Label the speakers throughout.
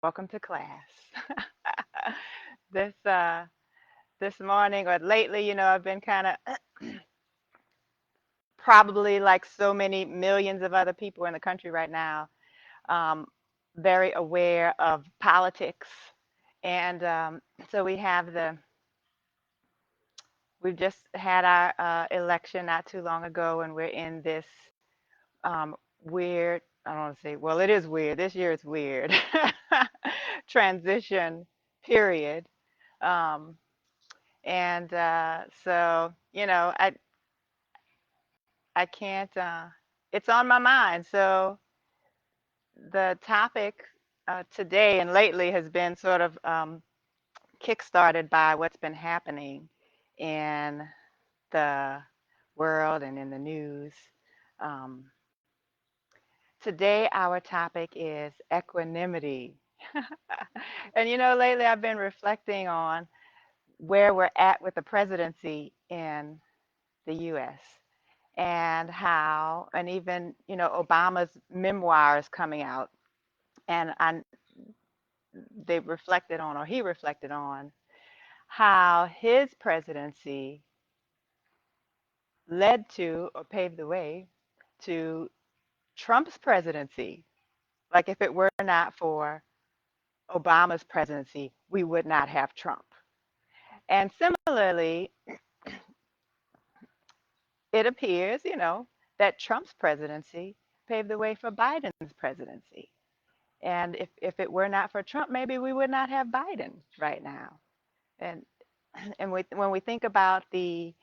Speaker 1: Welcome to class. this this morning or lately, I've been kind of probably like so many millions of other people in the country right now, um, very aware of politics, and so we've just had our election not too long ago, and we're in this weird. I don't want to say, well, it is weird. This year is weird. Transition period. Um, and so I can't it's on my mind. So the topic today and lately has been sort of kickstarted by what's been happening in the world and in the news. um, Today our topic is equanimity. And lately I've been reflecting on where we're at with the presidency in the US, and how, and even, Obama's memoir is coming out, and they reflected on, or he reflected on, how his presidency led to or paved the way to Trump's presidency. Like if it were not for Obama's presidency, we would not have Trump. And similarly, it appears, that Trump's presidency paved the way for Biden's presidency. And if it were not for Trump, maybe we would not have Biden right now. And when we think about the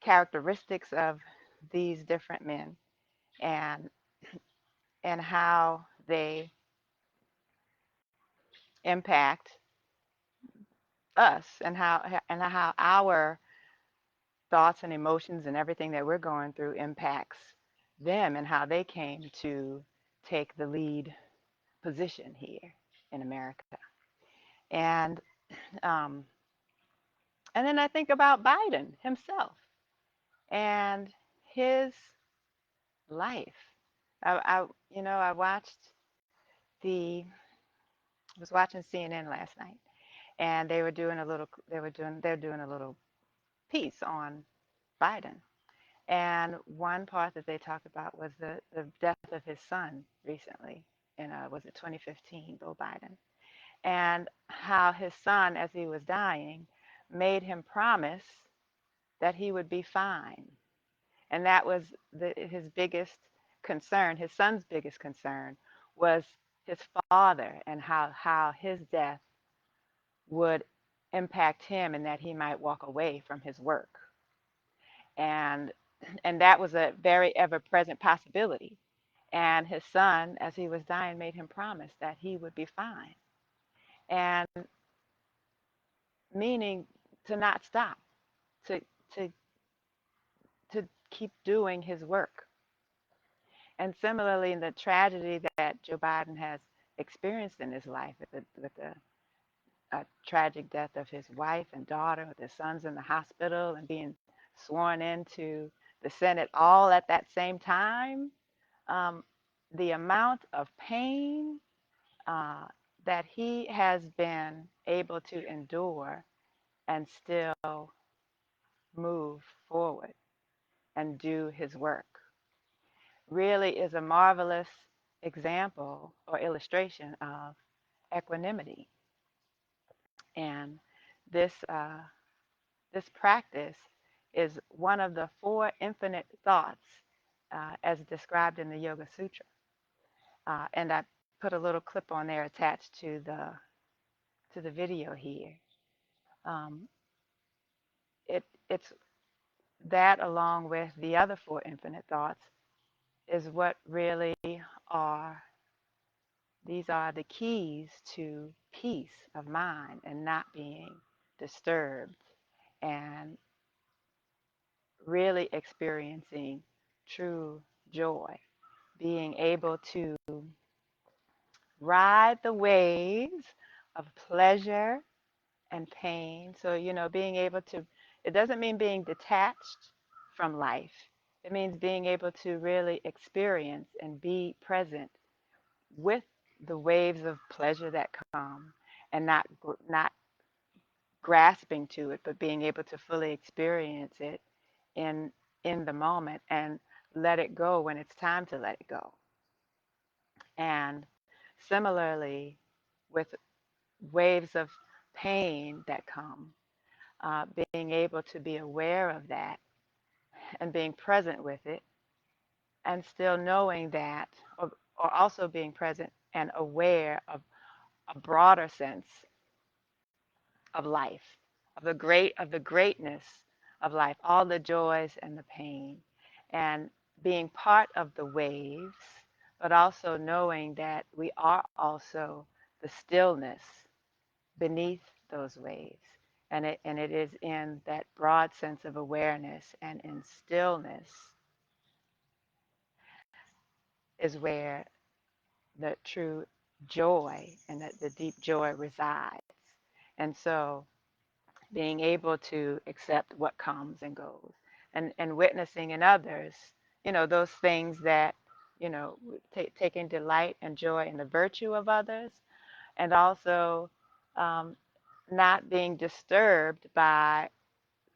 Speaker 1: characteristics of these different men, and how they impact us, and how our thoughts and emotions and everything that we're going through impacts them, and how they came to take the lead position here in America. And um, and then I think about Biden himself and his life. I watched the was watching CNN last night, and they're doing a little piece on Biden. And one part that they talked about was the death of his son recently in was it 2015, Bill Biden, and how his son, as he was dying, made him promise that he would be fine. And that was his biggest concern. His son's biggest concern was his father, and how his death would impact him, and that he might walk away from his work. And that was a very ever present possibility. And his son, as he was dying, made him promise that he would be fine. And meaning to not stop, to to to keep doing his work. And similarly, in the tragedy that Joe Biden has experienced in his life, with the tragic death of his wife and daughter, with his sons in the hospital, and being sworn into the Senate all at that same time, um, the amount of pain uh, that he has been able to endure and still move forward and do his work really is a marvelous example or illustration of equanimity. And this practice is one of the four infinite thoughts as described in the Yoga Sutra. And I put a little clip on there attached to the video here. Um, it's that, along with the other four infinite thoughts, is what really are these are the keys to peace of mind and not being disturbed, and really experiencing true joy, being able to ride the waves of pleasure and pain. So, being able to, it doesn't mean being detached from life. It means being able to really experience and be present with the waves of pleasure that come, and not grasping to it, but being able to fully experience it in in the moment and let it go when it's time to let it go. And similarly, with waves of pain that come, being able to be aware of that and being present with it, and still knowing that, or also being present and aware of a broader sense of life, of the greatness of life, all the joys and the pain, and being part of the waves, but also knowing that we are also the stillness beneath those waves. And it is in that broad sense of awareness and in stillness is where the true joy and the deep joy resides. And so being able to accept what comes and goes, and witnessing in others, those things that, taking delight and joy in the virtue of others, and also um, not being disturbed by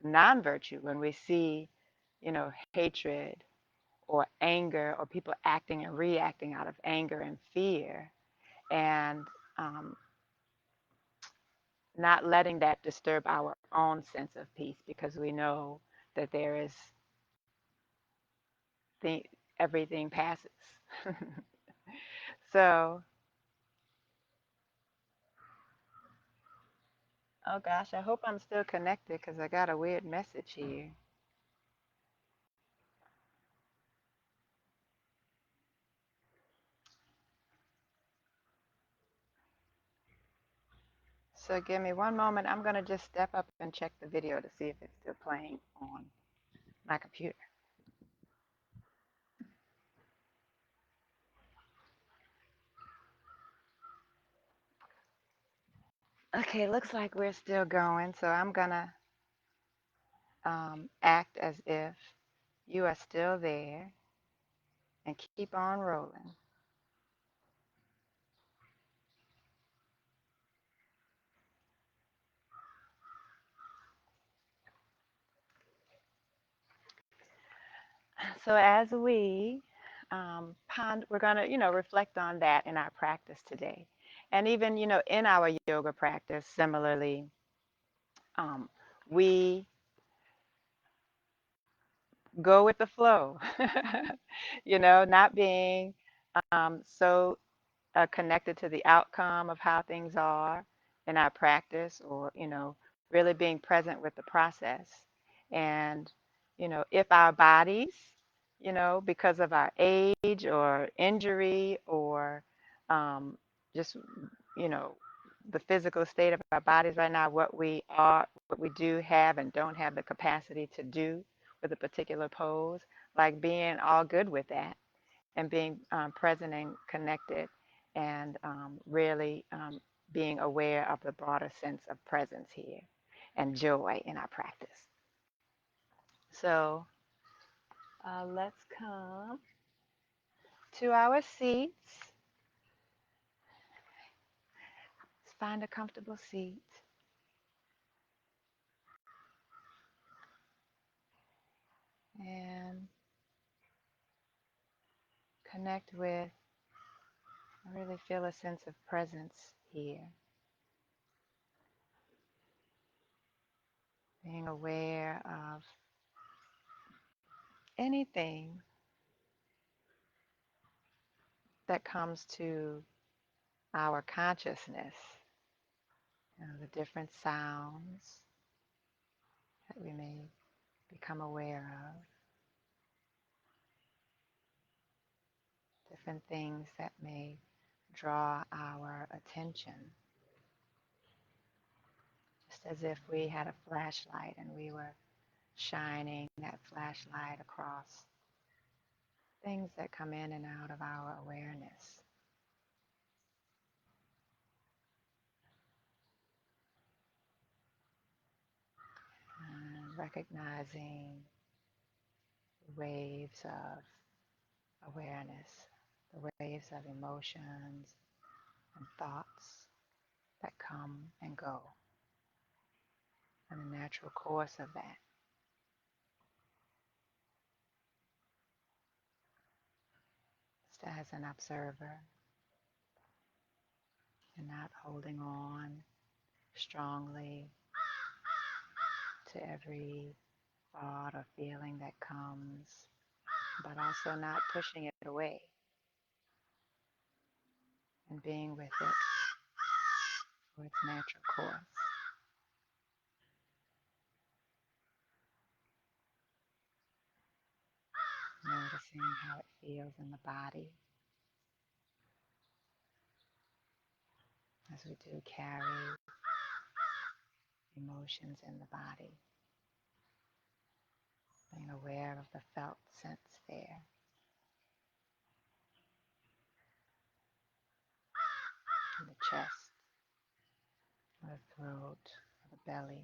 Speaker 1: non-virtue when we see, hatred or anger or people acting and reacting out of anger and fear, and um, not letting that disturb our own sense of peace, because we know that there is the, everything passes. So, oh gosh, I hope I'm still connected because I got a weird message here. So give me one moment. I'm going to just step up and check the video to see if it's still playing on my computer. Okay, looks like we're still going, so I'm going to act as if you are still there and keep on rolling. So as we we're going to, reflect on that in our practice today. And even, in our yoga practice, similarly, um, we go with the flow, not being so connected to the outcome of how things are in our practice, or, really being present with the process. And, if our bodies, because of our age or injury or just, you know, the physical state of our bodies right now, what we do have and don't have the capacity to do with a particular pose, like being all good with that and being present and connected, and really being aware of the broader sense of presence here and joy in our practice. So let's come to our seats. Let's find a comfortable seat and connect with, really feel a sense of presence here. Being aware of anything that comes to our consciousness, the different sounds that we may become aware of, different things that may draw our attention, just as if we had a flashlight and we were shining that flashlight across things that come in and out of our awareness. And recognizing waves of awareness, the waves of emotions, and thoughts that come and go, and the natural course of that. Just as an observer and not holding on strongly to every thought or feeling that comes, but also not pushing it away and being with it for its natural course. Noticing how it feels in the body as we do carry emotions in the body, being aware of the felt sense there, in the chest, the throat, the belly.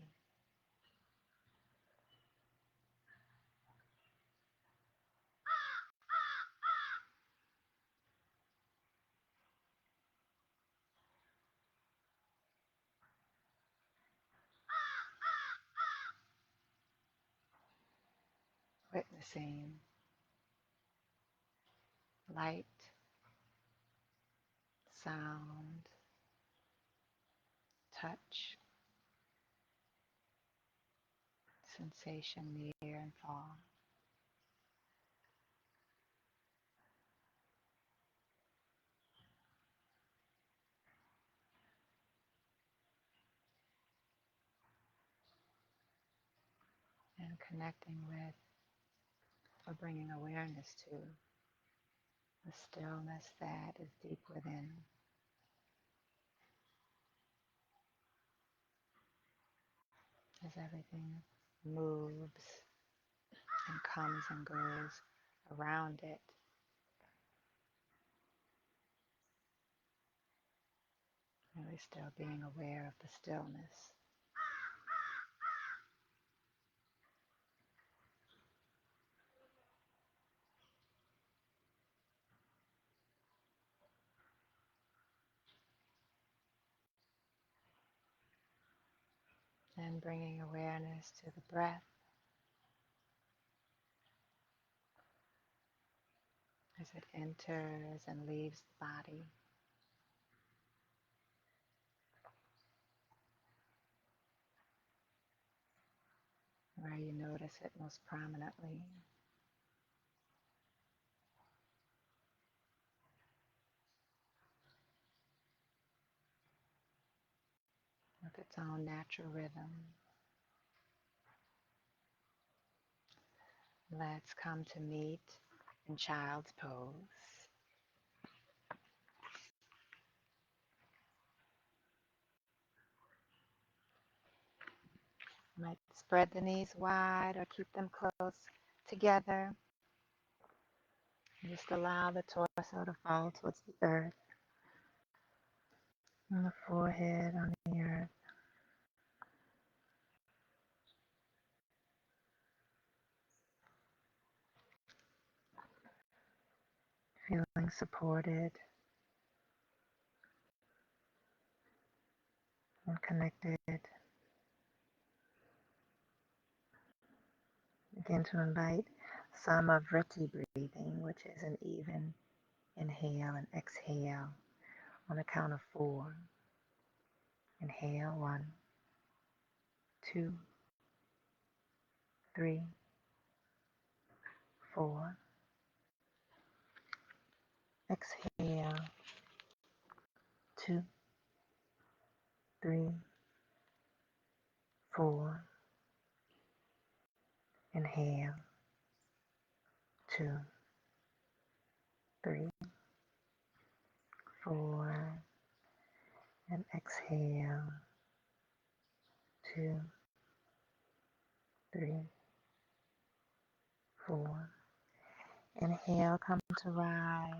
Speaker 1: Witnessing light, sound, touch, sensation near and far. And connecting with, or bringing awareness to, the stillness that is deep within, as everything moves and comes and goes around it. Really still being aware of the stillness. And bringing awareness to the breath as it enters and leaves the body. Where you notice it most prominently. With its own natural rhythm. Let's come to meet in child's pose. You might spread the knees wide or keep them close together. Just allow the torso to fall towards the earth. And the forehead on the earth. Feeling supported and connected. Begin to invite some of vritti breathing, which is an even inhale and exhale on the count of 4. Inhale, 1, 2, 3, 4. Exhale, 2, 3, 4. Inhale, 2, 3, 4. And exhale, 2, 3, 4. Inhale, come to rise.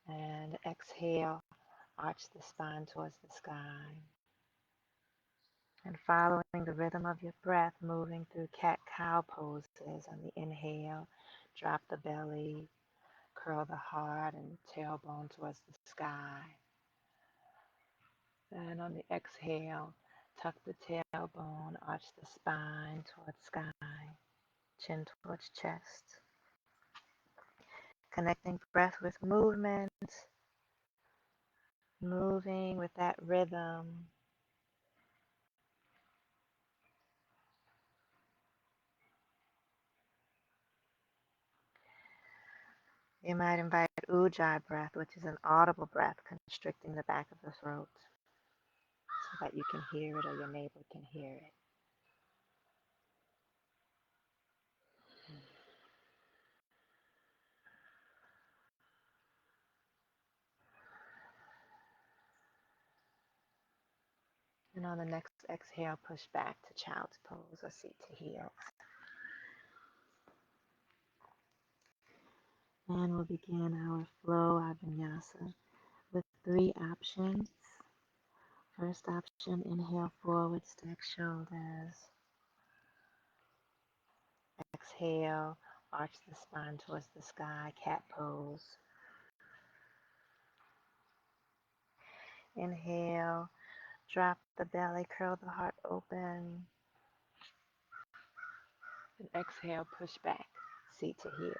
Speaker 1: And exhale, arch the spine towards the sky. And following the rhythm of your breath, moving through cat-cow poses on the inhale, drop the belly, Curl the heart and tailbone towards the sky. And on the exhale, tuck the tailbone, arch the spine towards sky, chin towards chest. Connecting breath with movement, moving with that rhythm. You might invite Ujjay Breath, which is an audible breath, constricting the back of the throat so that you can hear it or your neighbor can hear it. And on the next exhale, push back to child's pose or seat to heels. And we'll begin our flow, our vinyasa, with 3 options. First option, inhale forward, stack shoulders. Exhale, arch the spine towards the sky, cat pose. Inhale, drop the belly, curl the heart open. And exhale, push back, seat to heels.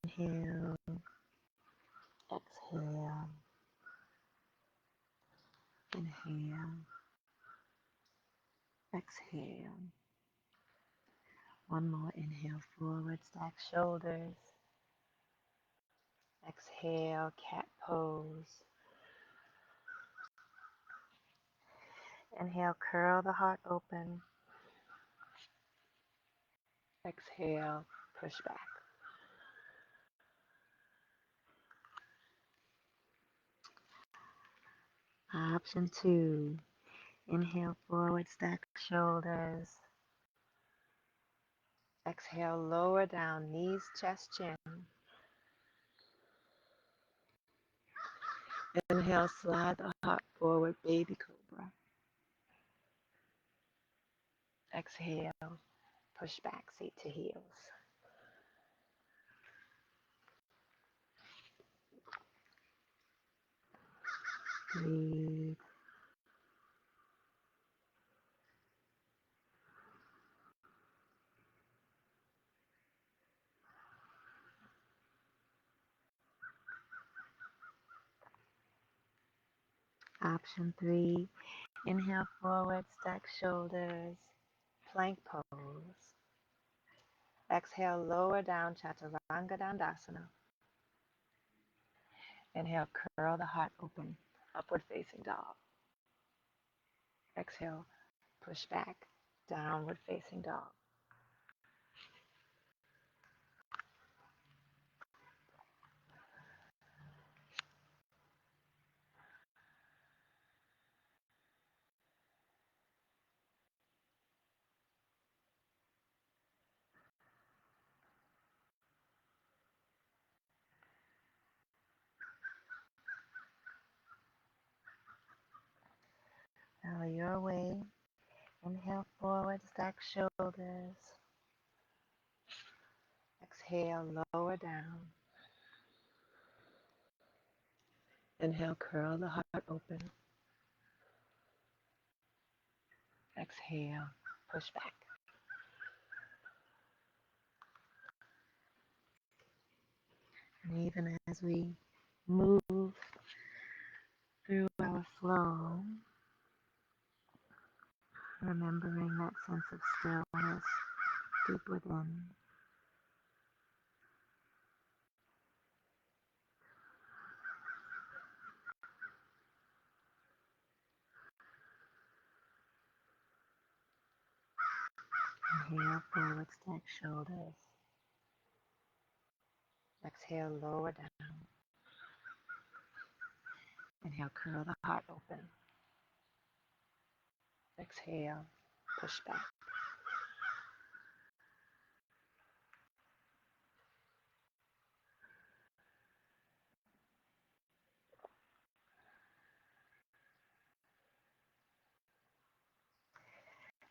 Speaker 1: Inhale, exhale, inhale, exhale. One more, inhale forward, stack shoulders. Exhale, cat pose. Inhale, curl the heart open. Exhale, push back. Option 2, inhale forward, stack shoulders. Exhale, lower down, knees, chest, chin. Inhale, slide the heart forward, baby cobra. Exhale, push back, seat to heels. Breathe. Option 3, inhale forward, stack shoulders, plank pose. Exhale, lower down, chaturanga dandasana. Inhale, curl the heart open, upward facing dog. Exhale, push back, downward facing dog. Now your way. Inhale forward, stack shoulders. Exhale, lower down. Inhale, curl the heart open. Exhale, push back. And even as we move through our flow, remembering that sense of stillness deep within. Inhale, forward, stack shoulders. Exhale, lower down. Inhale, curl the heart open. Exhale, push back.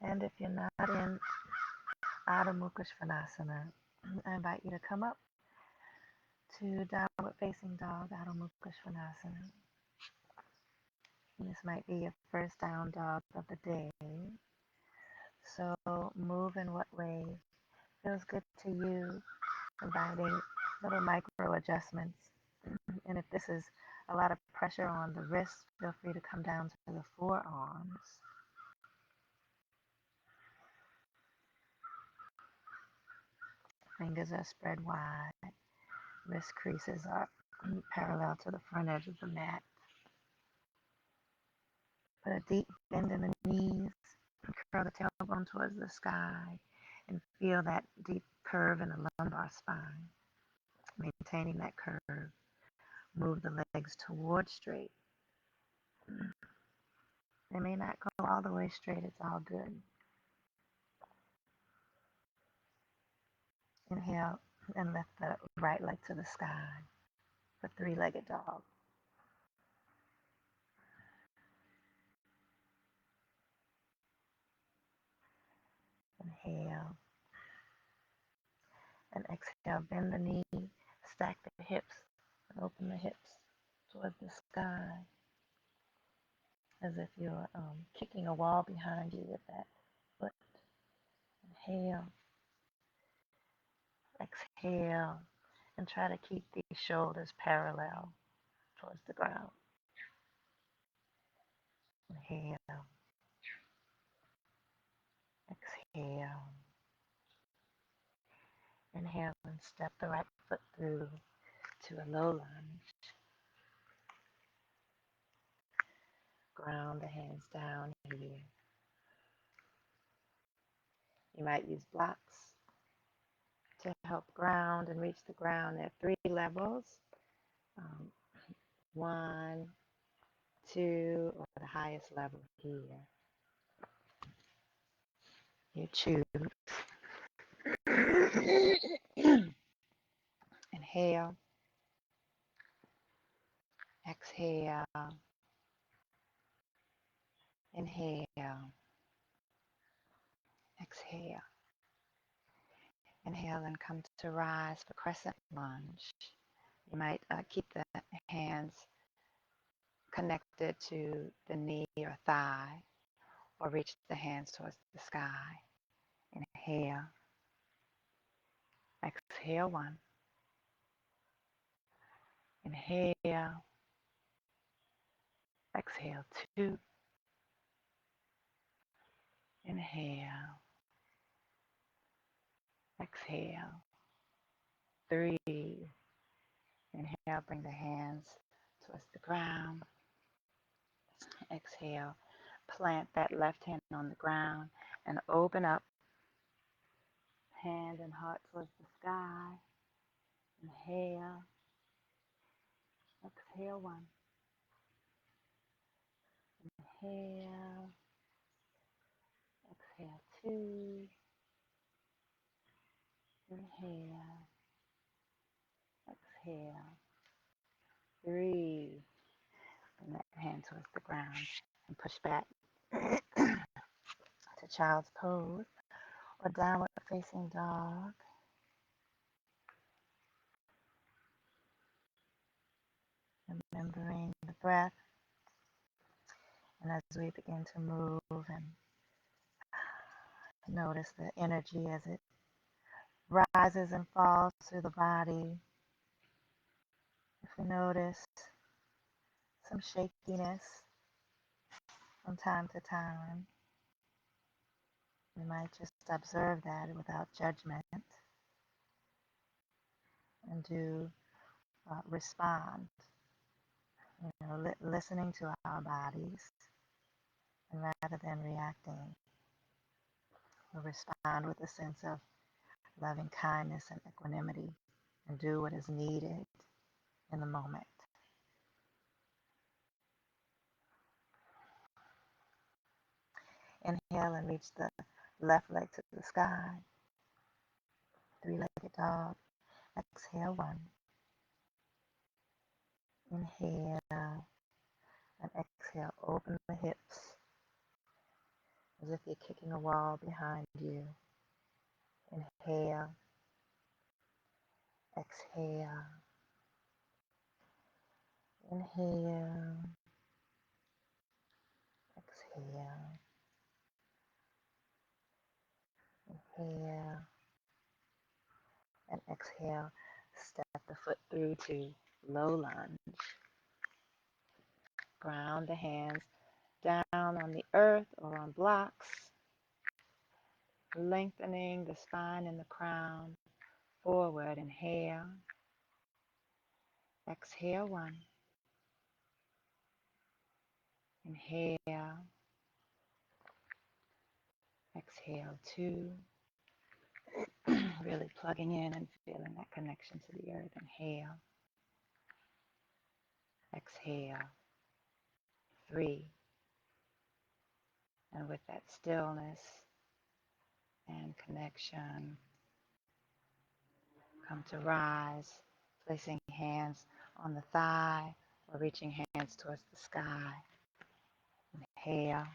Speaker 1: And if you're not in
Speaker 2: Adho Mukha Svanasana. I invite you to come up to downward facing dog, Adho Mukha Svanasana. And this might be your first down dog of the day. So move in what way feels good to you, inviting little micro adjustments. And if this is a lot of pressure on the wrists, feel free to come down to the forearms. Fingers are spread wide. Wrist creases are parallel to the front edge of the mat. Put a deep bend in the knees. Curl the tailbone towards the sky and feel that deep curve in the lumbar spine. Maintaining that curve. Move the legs towards straight. They may not go all the way straight. It's all good. Inhale and lift the right leg to the sky for three-legged dog. Inhale and exhale. Bend the knee, stack the hips, and open the hips towards the sky as if you're kicking a wall behind you with that foot. Inhale, exhale, and try to keep these shoulders parallel towards the ground. Inhale, exhale. Inhale and step the right foot through to a low lunge. Ground the hands down here. You might use blocks to help ground and reach the ground. There are 3 levels. 1, 2, or the highest level here. You choose. Inhale. Exhale. Inhale. Exhale. Inhale and come to rise for crescent lunge. You might keep the hands connected to the knee or thigh, or reach the hands towards the sky. Inhale. Exhale 1. Inhale. Exhale 2. Inhale. Exhale 3. Inhale, bring the hands towards the ground. Exhale, plant that left hand on the ground and open up. Hand and heart towards the sky. Inhale. Exhale 1. Inhale. Exhale 2. Inhale. Exhale 3. Bring that hand towards the ground and push back to child's pose or downward facing dog. Remembering the breath. And as we begin to move and notice the energy as it rises and falls through the body. If we notice some shakiness from time to time, we might just observe that without judgment and do respond, listening to our bodies, and rather than reacting, we'll respond with a sense of loving kindness and equanimity and do what is needed in the moment. Inhale and reach the left leg to the sky. 3-legged dog. Exhale 1. Inhale and exhale. Open the hips as if you're kicking a wall behind you. Inhale, exhale, inhale, exhale, inhale, and exhale. Step the foot through to low lunge. Ground the hands down on the earth or on blocks, lengthening the spine and the crown. Forward, inhale, exhale, one, inhale, exhale, two, really plugging in and feeling that connection to the earth. Inhale, exhale, three, and with that stillness and connection, come to rise, placing hands on the thigh or reaching hands towards the sky. Inhale,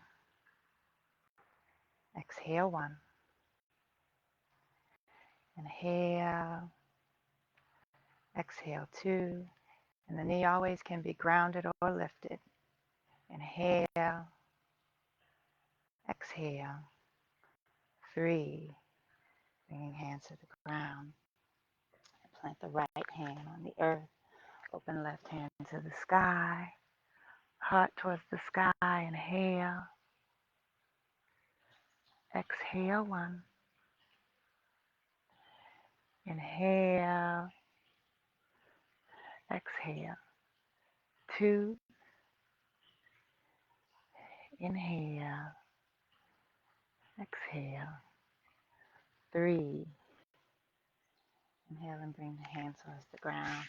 Speaker 2: exhale, one, inhale, exhale, two, and the knee always can be grounded or lifted. Inhale, exhale, three, bringing hands to the ground. Plant the right hand on the earth, open left hand to the sky, heart towards the sky. Inhale, exhale, one, inhale, exhale, two, inhale, exhale, three, inhale and bring the hand towards the ground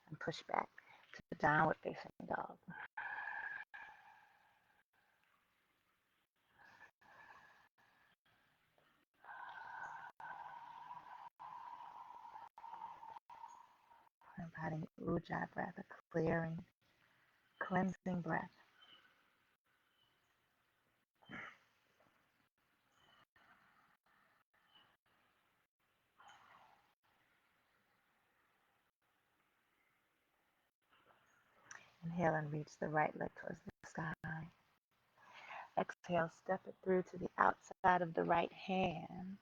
Speaker 2: and push back to the downward facing dog. Inviting Ujjay Breath, a clearing, cleansing breath. Inhale and reach the right leg towards the sky. Exhale, step it through to the outside of the right hand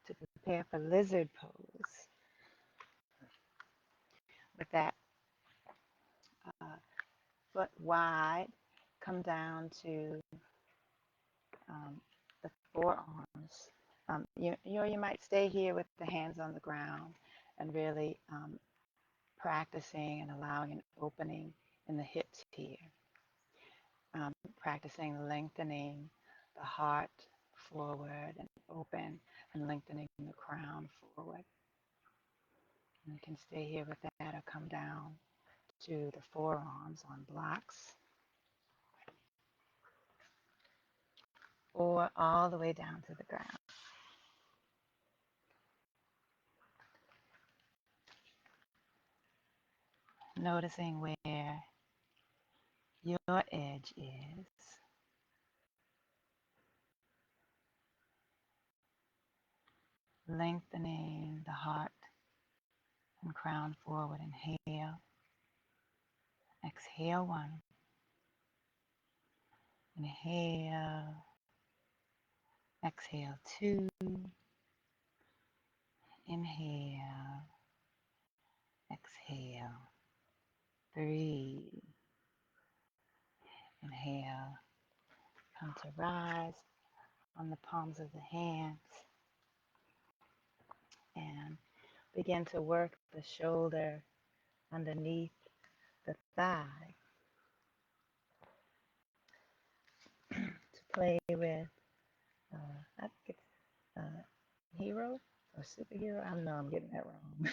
Speaker 2: to prepare for lizard pose. With that foot wide, come down to the forearms. You might stay here with the hands on the ground and really practicing and allowing an opening in the hips here. Practicing lengthening the heart forward and open and lengthening the crown forward. And you can stay here with that or come down to the forearms on blocks or all the way down to the ground. Noticing where your edge is. Lengthening the heart and crown forward. Inhale. Exhale, one. Inhale. Exhale, two. Inhale. Exhale, three. Inhale. Come to rise on the palms of the hands and begin to work the shoulder underneath the thigh to play with, I think it's hero or superhero. I know I'm getting that wrong.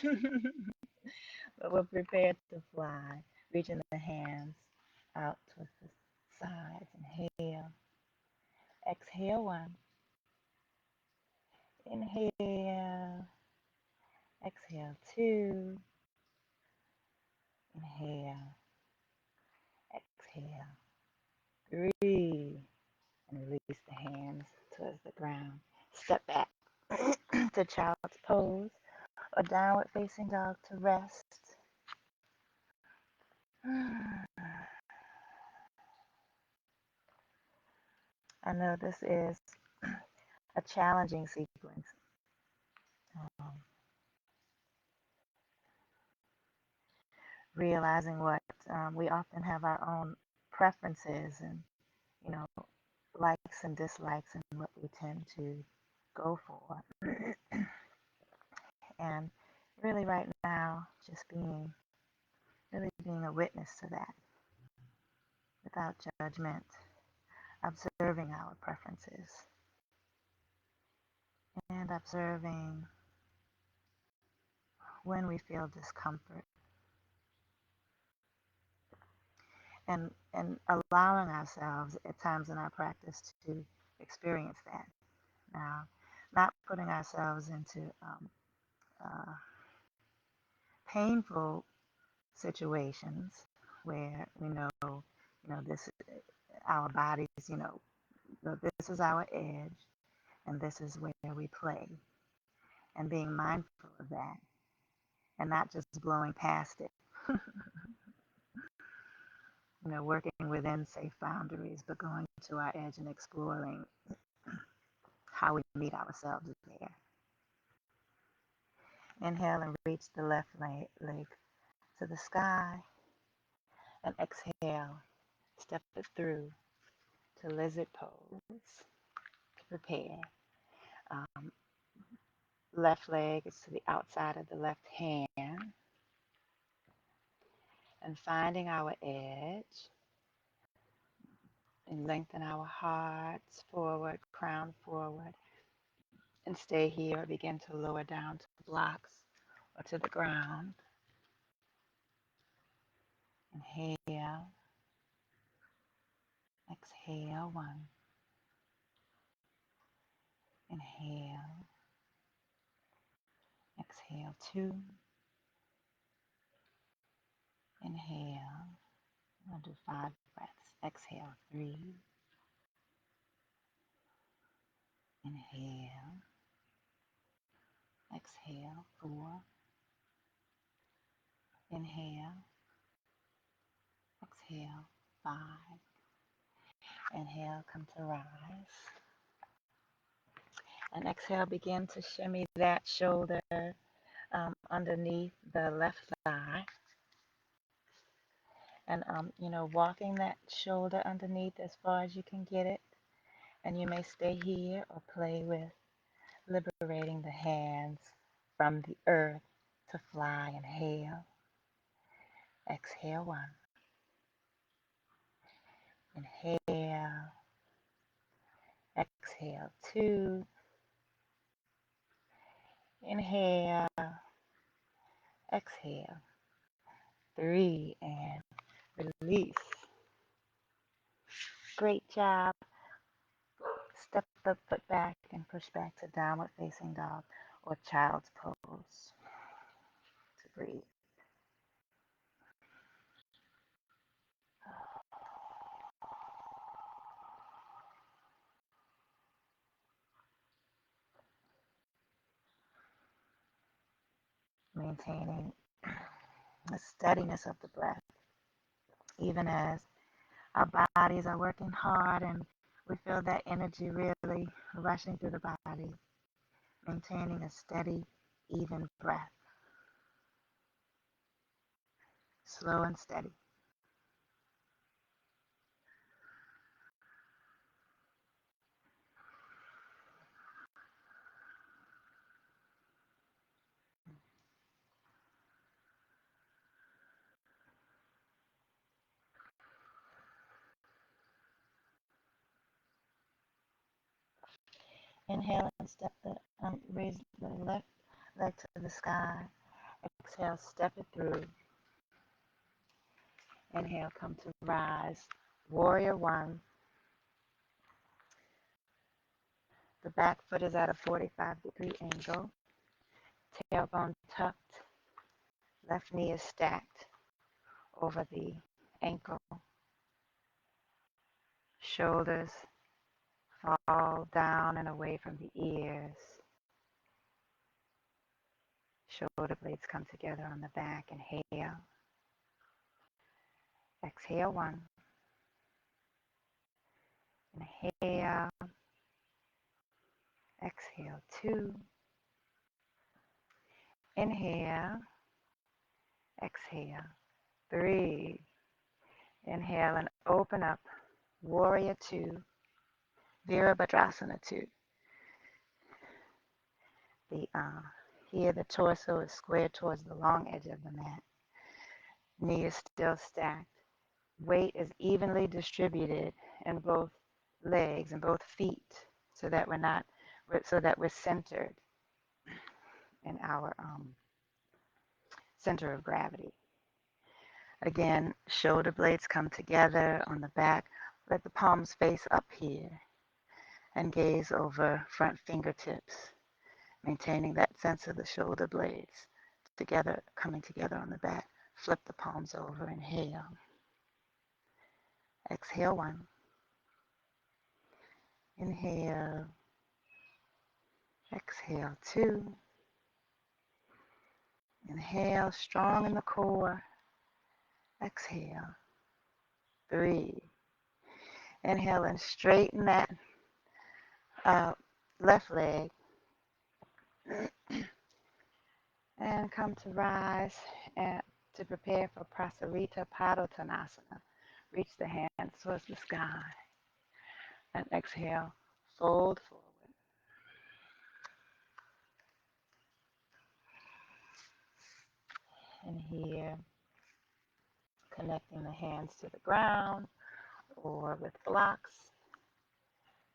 Speaker 2: But we're prepared to fly, reaching the hands out towards the sides. Inhale. Exhale, one. Inhale. Exhale, two. Inhale. Exhale, three. And release the hands towards the ground. Step back. to child's pose or downward facing dog to rest. I know this is a challenging sequence. Um, Realizing what we often have our own preferences and, you know, likes and dislikes and what we tend to go for. And really right now, just being a witness to that without judgment, observing our preferences and observing when we feel discomfort and allowing ourselves at times in our practice to experience that. Now, not putting ourselves into uh, painful situations where we know, this our bodies, this is our edge, and this is where we play, and being mindful of that, and not just blowing past it. Working within safe boundaries, but going to our edge and exploring how we meet ourselves there. Inhale and reach the left leg to the sky, and exhale, step it through to lizard pose to prepare. Left leg is to the outside of the left hand, and finding our edge, and lengthen our hearts forward, crown forward, and stay here. Begin to lower down to blocks or to the ground. Inhale, exhale, one. Inhale, exhale, two. Inhale, I'll do 5 breaths. Exhale, 3. Inhale, exhale, 4. Inhale, exhale, 5. Inhale, come to rise. And exhale, begin to shimmy that shoulder underneath the left thigh. And, walking that shoulder underneath as far as you can get it. And you may stay here or play with liberating the hands from the earth to fly. Inhale, exhale, 1. Inhale, exhale, 2. Inhale, exhale, 3, and release. Great job. Step the foot back and push back to downward facing dog or child's pose to breathe. Maintaining the steadiness of the breath, even as our bodies are working hard and we feel that energy really rushing through the body. Maintaining a steady, even breath. Slow and steady. Inhale and raise the left leg to the sky. Exhale, step it through. Inhale, come to rise. Warrior 1. The back foot is at a 45-degree angle. Tailbone tucked. Left knee is stacked over the ankle. Shoulders fall down and away from the ears.
Speaker 1: Shoulder blades come together on the back. Inhale. Exhale, 1. Inhale. Exhale, 2. Inhale. Exhale, 3. Inhale and open up. Warrior 2. Veerabhadrasana 2. Here the torso is squared towards the long edge of the mat. Knee is still stacked. Weight is evenly distributed in both legs and both feet, so that we're centered in our center of gravity. Again, shoulder blades come together on the back. Let the palms face up here and gaze over front fingertips, maintaining that sense of the shoulder blades together, coming together on the back. Flip the palms over. Inhale. Exhale, 1. Inhale. Exhale, 2. Inhale, strong in the core. Exhale, 3. Inhale and straighten that left leg. And come to rise and to prepare for Prasarita Padal Tanasana. Reach the hands towards the sky. And exhale, fold forward. And here, connecting the hands to the ground or with blocks,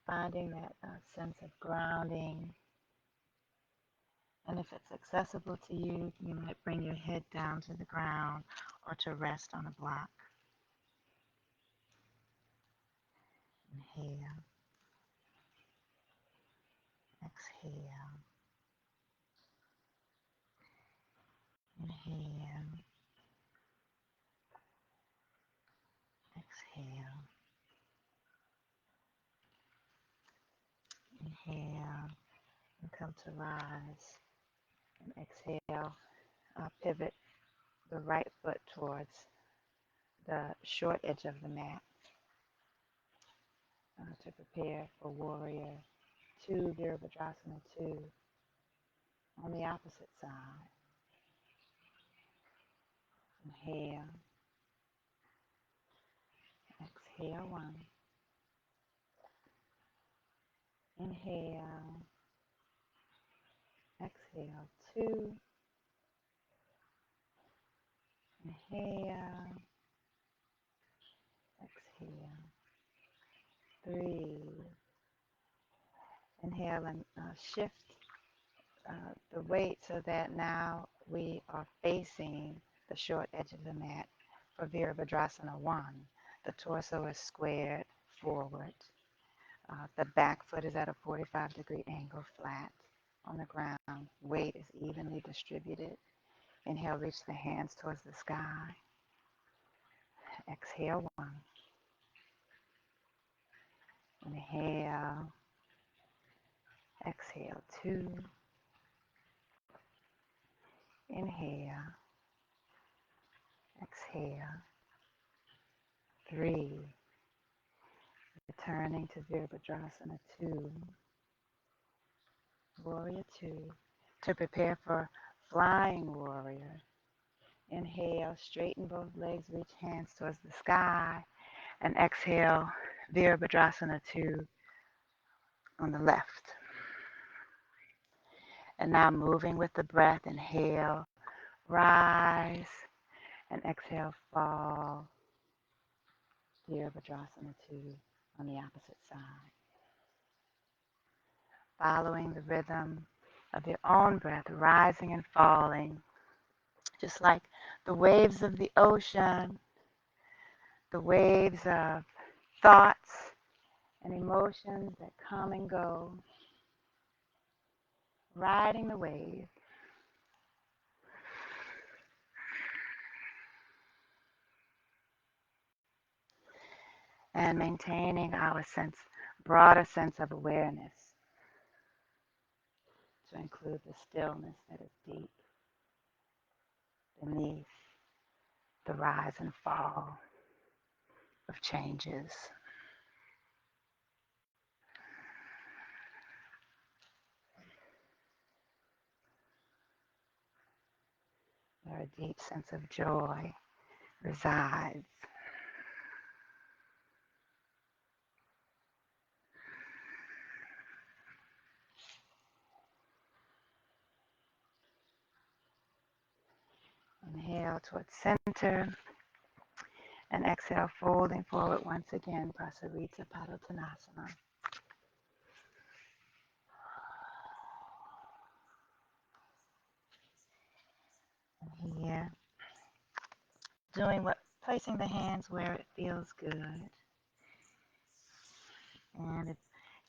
Speaker 1: finding that sense of grounding. And if it's accessible to you, you might bring your head down to the ground or to rest on a block. Inhale. Exhale. Inhale. Exhale. Inhale. And come to rise. And exhale. Pivot the right foot towards the short edge of the mat to prepare for Warrior 2, Veerabhadrasana 2 on the opposite side. Inhale. Exhale, 1. Inhale. Exhale, 2. Inhale. Exhale, 3. Inhale and shift the weight so that now we are facing the short edge of the mat for Veerabhadrasana 1. The torso is squared forward. The back foot is at a 45-degree angle, flat on the ground. Weight is evenly distributed. Inhale, reach the hands towards the sky. Exhale, 1. Inhale. Exhale, 2. Inhale. Exhale, 3. Returning to Veerabhadrasana 2. Warrior 2. To prepare for Flying Warrior. Inhale, straighten both legs, reach hands towards the sky. And exhale, Veerabhadrasana 2 on the left. And now moving with the breath, inhale, rise, and exhale, fall. Veerabhadrasana 2 on the opposite side. Following the rhythm of your own breath, rising and falling, just like the waves of the ocean, the waves of thoughts and emotions that come and go, riding the wave. And maintaining our broader sense of awareness to include the stillness that is deep beneath the rise and fall of changes. Where a deep sense of joy resides. Inhale towards center and exhale, folding forward once again, Prasarita, Padal, Tanasana. And here, placing the hands where it feels good. And if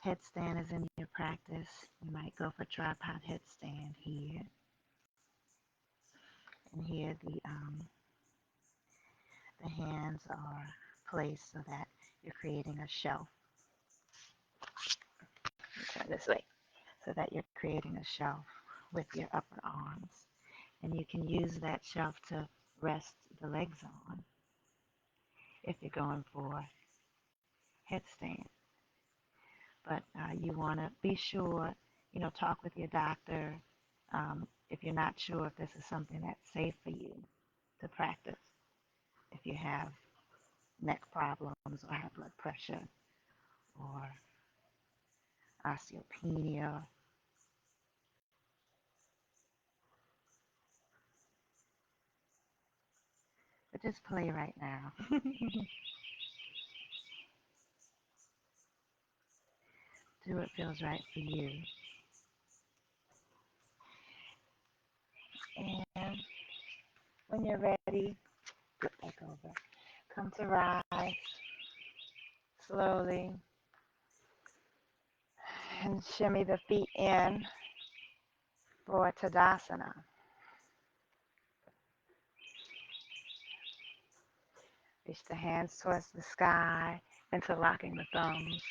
Speaker 1: headstand is in your practice, you might go for tripod headstand here. And here the hands are placed so that you're creating a shelf. Turn this way. So that you're creating a shelf with your upper arms. And you can use that shelf to rest the legs on if you're going for headstand. But you want to be sure, talk with your doctor if you're not sure if this is something that's safe for you to practice. If you have neck problems or high blood pressure or osteopenia. But just play right now. Do what feels right for you. And when you're ready, flip back over. Come to rise slowly and shimmy the feet in for Tadasana. Reach the hands towards the sky, interlocking the thumbs.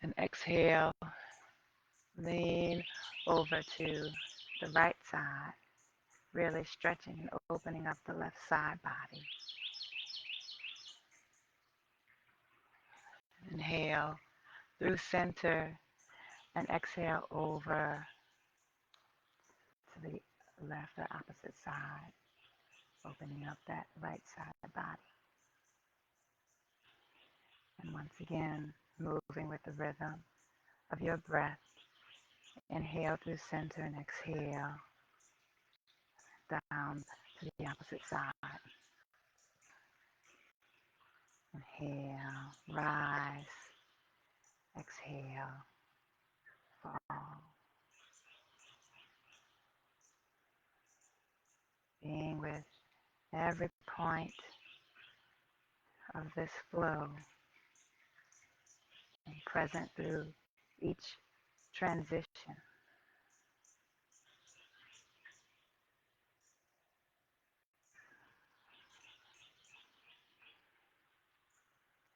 Speaker 1: And exhale, lean over to the right side, really stretching and opening up the left side body. Inhale through center and exhale over to the left or opposite side, opening up that right side body. And once again, moving with the rhythm of your breath. Inhale through center and exhale down to the opposite side. Inhale, rise. Exhale, fall. Being with every point of this flow and present through each transition.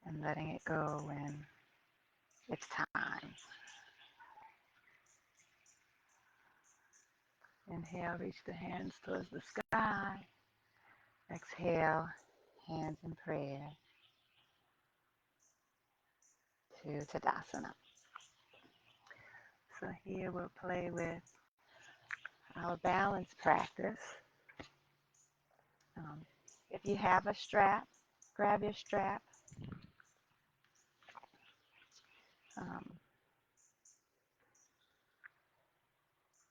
Speaker 1: And letting it go when it's time. Inhale, reach the hands towards the sky. Exhale, hands in prayer to Tadasana. So here we'll play with our balance practice. If you have a strap, grab your strap.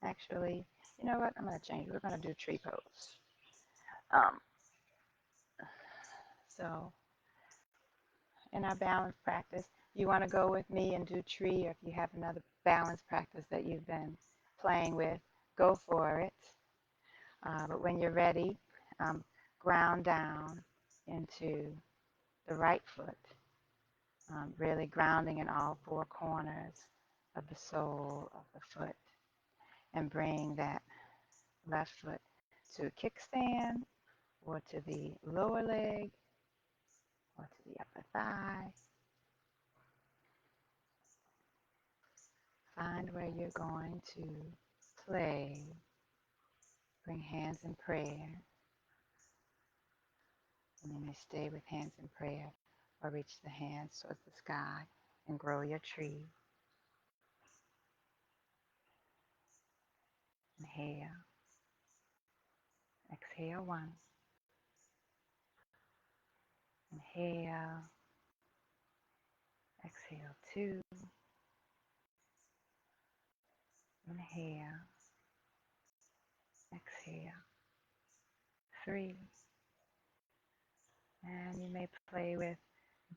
Speaker 1: Actually, you know what? I'm going to change. We're going to do tree pose. Um, so in our balance practice, you want to go with me and do tree, or if you have another balance practice that you've been playing with, go for it. But when you're ready, ground down into the right foot, really grounding in all four corners of the sole of the foot, and bring that left foot to a kickstand or to the lower leg or to the upper thigh. Find where you're going to play Bring hands in prayer. And you may stay with hands in prayer or reach the hands towards the sky and grow your tree. Inhale. Exhale 1. Inhale. Exhale 2. Inhale. Exhale 3. And you may play with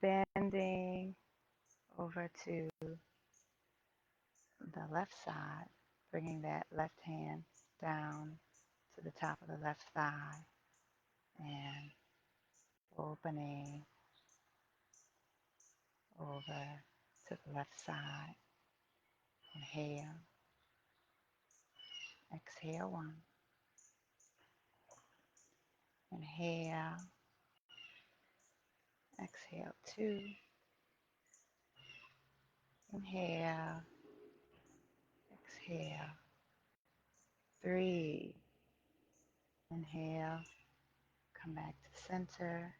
Speaker 1: bending over to the left side, bringing that left hand down to the top of the left thigh and opening over to the left side. Inhale. Exhale 1. Inhale. Exhale 2. Inhale. Exhale 3. Inhale. Come back to center.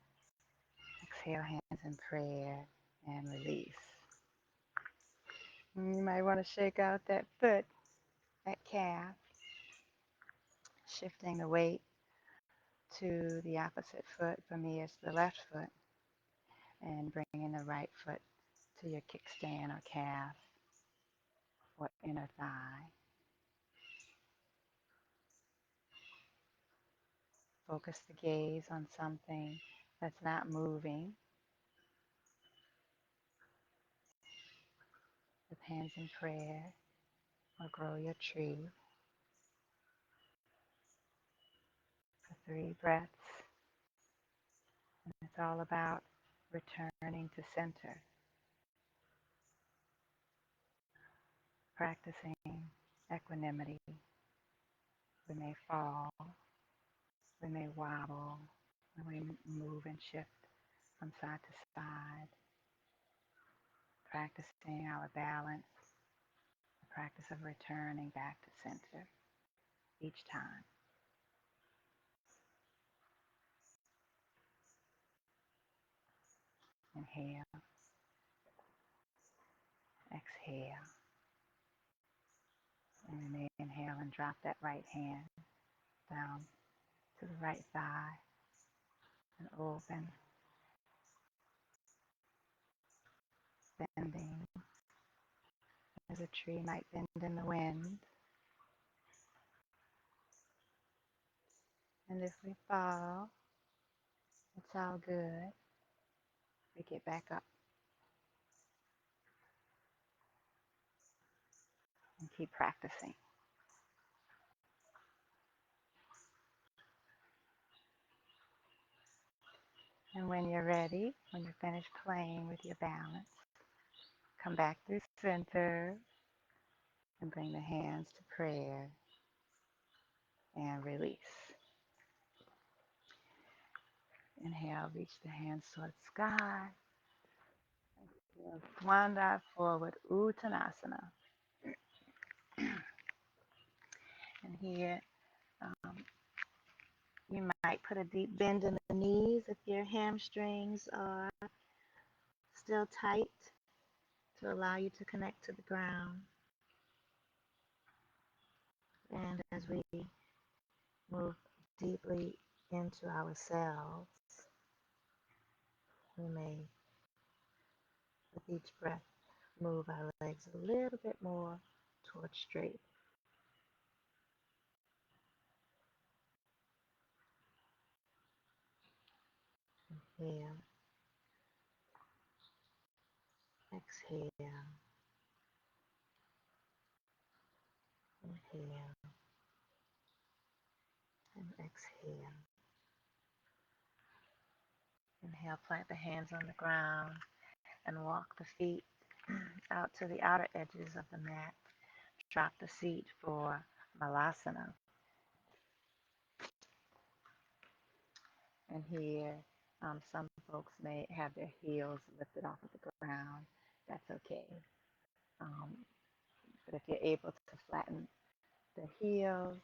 Speaker 1: Exhale, hands in prayer and release. And you might want to shake out that foot, that calf, shifting the weight to the opposite foot. For me, it's the left foot, and bringing the right foot to your kickstand or calf or inner thigh. Focus the gaze on something that's not moving. With hands in prayer or grow your tree for 3 breaths. And it's all about returning to center, practicing equanimity. We may fall, we may wobble, we may move and shift from side to side, practicing our balance, the practice of returning back to center each time. Inhale, exhale, and you may inhale and drop that right hand down to the right thigh and open, bending as a tree might bend in the wind. And if we fall, it's all good. We get back up and keep practicing. And when you're ready, when you're finished playing with your balance, come back through center and bring the hands to prayer and release. Inhale, reach the hands towards sky. Exhale, swan dive forward, Uttanasana. And here, you might put a deep bend in the knees if your hamstrings are still tight to allow you to connect to the ground. And as we move deeply into ourselves, we may, with each breath, move our legs a little bit more towards straight. Inhale, exhale, inhale, and exhale. Inhale, plant the hands on the ground and walk the feet out to the outer edges of the mat. Drop the seat for Malasana. And here, some folks may have their heels lifted off of the ground. That's okay. But if you're able to flatten the heels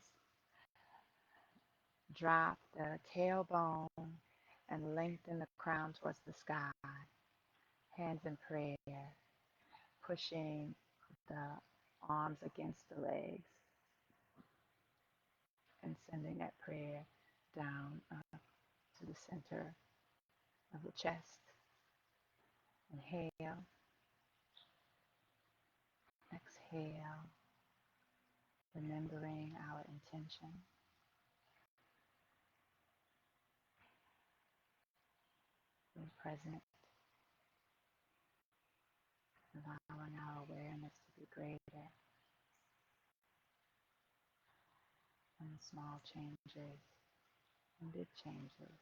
Speaker 1: Drop the tailbone and lengthen the crown towards the sky. Hands in prayer, pushing the arms against the legs and sending that prayer down to the center of the chest. Inhale, exhale, remembering our intention. Being present, allowing our awareness to be greater and small changes and big changes.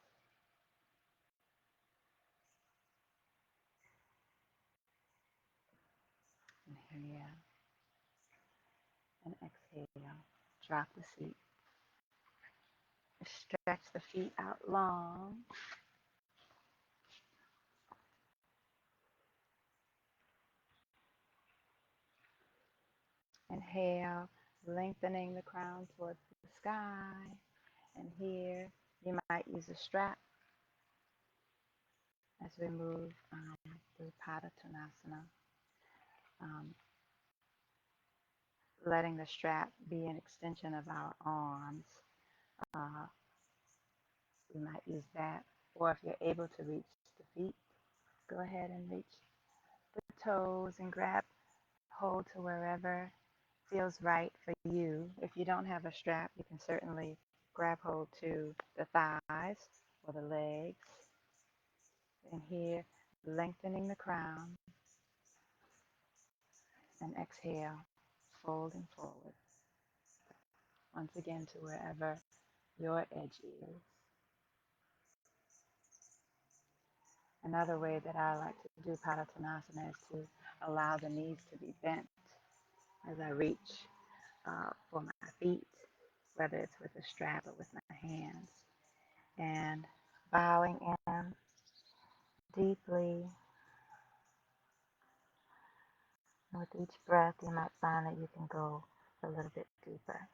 Speaker 1: Inhale and exhale. Drop the seat. Stretch the feet out long. Inhale, lengthening the crown towards the sky. And here you might use a strap as we move through Padal. Um, letting the strap be an extension of our arms. Uh, we might use that. Or if you're able to reach the feet, go ahead and reach the toes and grab hold to wherever feels right for you. If you don't have a strap, you can certainly grab hold to the thighs or the legs. And here, lengthening the crown and exhale, folding forward. Once again to wherever your edge is. Another way that I like to do Padasana is to allow the knees to be bent as I reach for my feet, whether it's with a strap or with my hands. And bowing in deeply. With each breath, you might find that you can go a little bit deeper.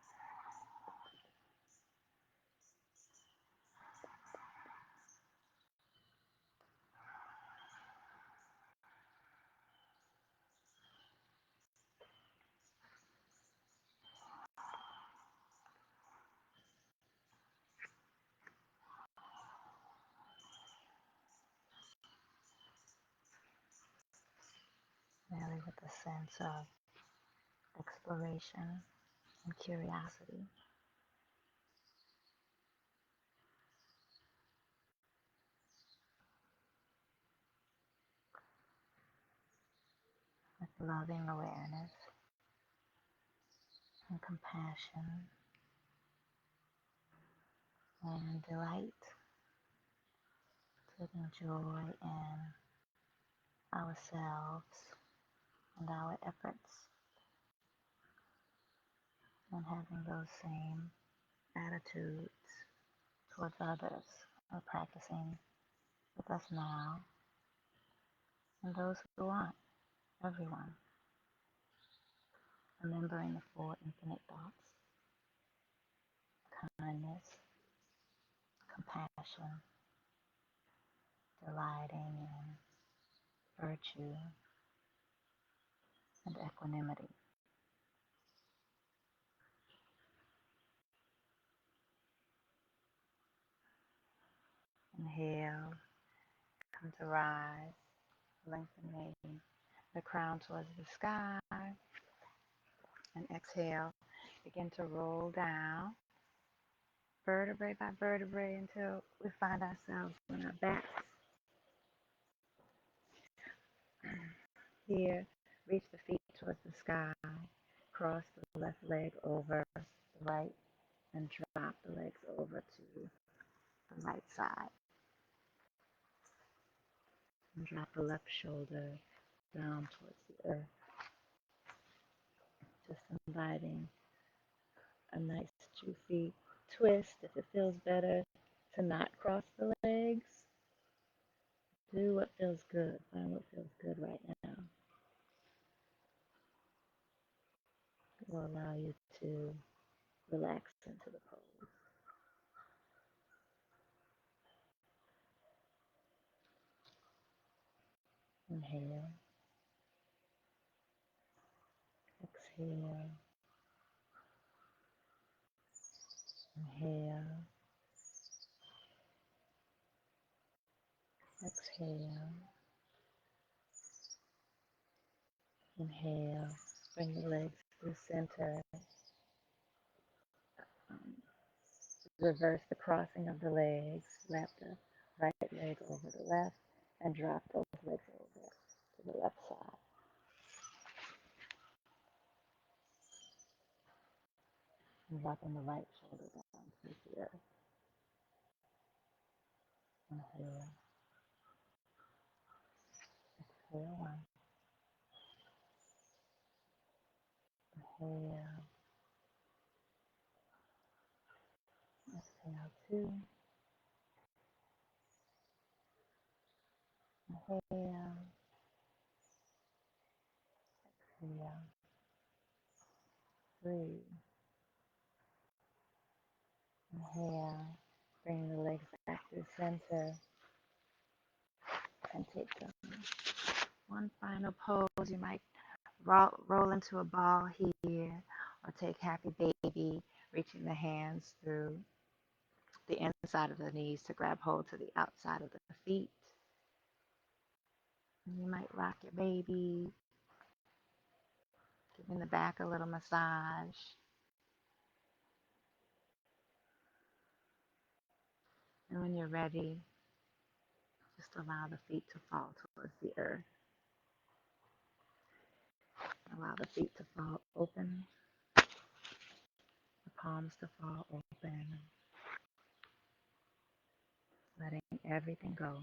Speaker 1: Really with a sense of exploration and curiosity. With loving awareness and compassion and delight, taking joy in ourselves and our efforts, and having those same attitudes towards others are practicing with us now and those who aren't, everyone. Remembering the four infinite thoughts: kindness, compassion, delighting in virtue, and equanimity. Inhale, come to rise, lengthening the crown towards the sky. And exhale, begin to roll down, vertebrae by vertebrae, until we find ourselves on our backs. Here, reach the feet towards the sky, cross the left leg over the right, and drop the legs over to the right side. And drop the left shoulder down towards the earth. Just inviting a nice juicy twist. If it feels better to not cross the legs, do what feels good. Find what feels good right now. It will allow you to relax into the pose. Inhale, exhale, inhale, exhale, inhale. Bring the legs to the center. Um, Reverse the crossing of the legs. Wrap the right leg over the left and drop those legs over to the left side. And dropping the right shoulder down to the earth. Inhale, exhale one. Inhale, exhale two. Inhale, exhale three. Inhale, bring the legs back to the center and take one final pose. You might roll into a ball here or take happy baby, reaching the hands through the inside of the knees to grab hold to the outside of the feet. And you might rock your baby, giving the back a little massage. And when you're ready, just allow the feet to fall towards the earth. Allow the feet to fall open, the palms to fall open, letting everything go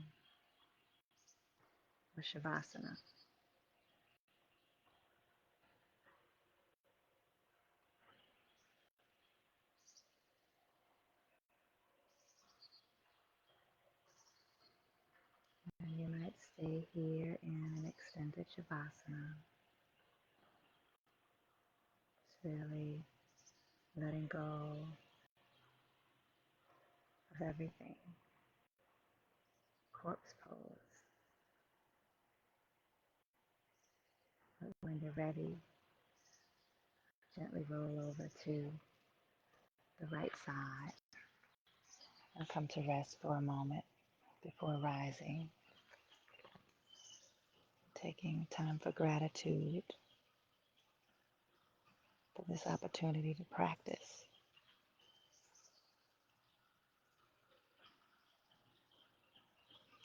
Speaker 1: with Shavasana. And you might stay here in an extended Shavasana, just really letting go of everything. Corpse pose. But when you're ready, gently roll over to the right side and come to rest for a moment before rising, taking time for gratitude for this opportunity to practice,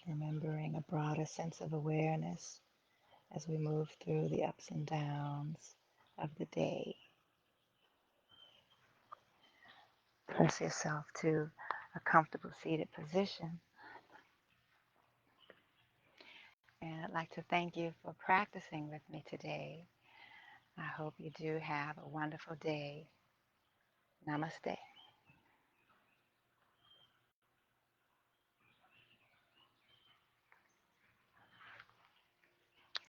Speaker 1: remembering a broader sense of awareness as we move through the ups and downs of the day. Press yourself to a comfortable seated position. And I'd like to thank you for practicing with me today. I hope you do have a wonderful day. Namaste.